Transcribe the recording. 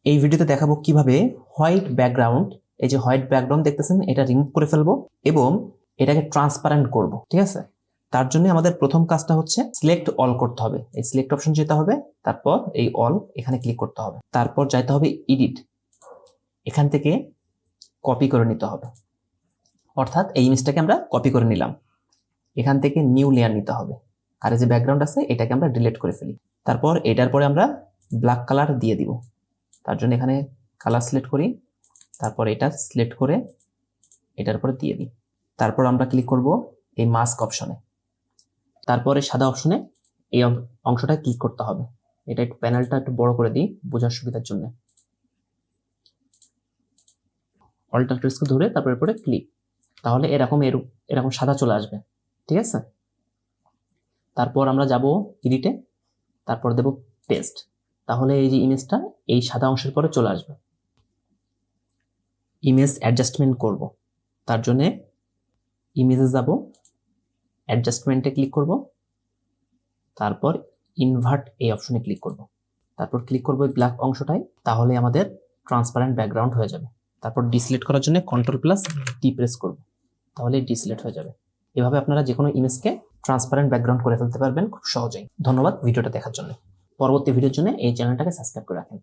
এই ভিডিওতে দেখাবো কিভাবে হোয়াইট ব্যাকগ্রাউন্ড, এই যে হোয়াইট ব্যাকগ্রাউন্ড দেখতেছেন এটা রিমুভ করে ফেলবো এবং এটাকে ট্রান্সপারেন্ট করব। ঠিক আছে, তার জন্য আমাদের প্রথম কাজটা হচ্ছে সিলেক্ট অল করতে হবে। এই সিলেক্ট অপশন যেতে হবে, তারপর এই অল এখানে ক্লিক করতে হবে, তারপর যাইতে হবে এডিট, এখান থেকে কপি করে নিতে হবে। অর্থাৎ এই ইমেজটাকে আমরা কপি করে নিলাম, এখান থেকে নিউ লেয়ার নিতে হবে, আর এই যে ব্যাকগ্রাউন্ড আছে এটাকে আমরা ডিলিট করে ফেলি। তারপর এটার পরে আমরা ব্ল্যাক কালার দিয়ে দিব। তার জন্য এখানে কালার সিলেক্ট করি, তারপর এটা সিলেক্ট করে এটার উপরে দিয়ে দিই। তারপর আমরা ক্লিক করব এই মাস্ক অপশনে, তারপরে সাদা অপশনে এই অংশটা ক্লিক করতে হবে। এটা একটু প্যানেলটা একটু বড় করে দিই বোঝার সুবিধার জন্য। অল্টার প্রেসকে ধরে তারপর এরপরে ক্লিক, তাহলে এরকম সাদা চলে আসবে। ঠিক আছে, তারপর আমরা যাব এডিটে, তারপর দেব পেস্ট, তাহলে এই যে ইমেজটা এই সাদা অংশের পরে চলে আসবে। ইমেজ অ্যাডজাস্টমেন্ট করব, তার জন্য ইমেজে যাব, অ্যাডজাস্টমেন্টে ক্লিক করব, তারপর ইনভার্ট এই অপশনে ক্লিক করব, তারপর ক্লিক করব এই ব্ল্যাক অংশটায়, তাহলে আমাদের ট্রান্সপারেন্ট ব্যাকগ্রাউন্ড হয়ে যাবে। তারপর ডিসিলেক্ট করার জন্য কন্ট্রোল+ডি প্রেস করব, তাহলে ডিসিলেক্ট হয়ে যাবে। এভাবে আপনারা যে কোনো ইমেজকে ট্রান্সপারেন্ট ব্যাকগ্রাউন্ড করে ফেলতে পারবেন খুব সহজেই। ধন্যবাদ ভিডিওটা দেখার জন্য। পরবর্তী ভিডিওর জন্য এই চ্যানেলটাকে সাবস্ক্রাইব করে রাখেন।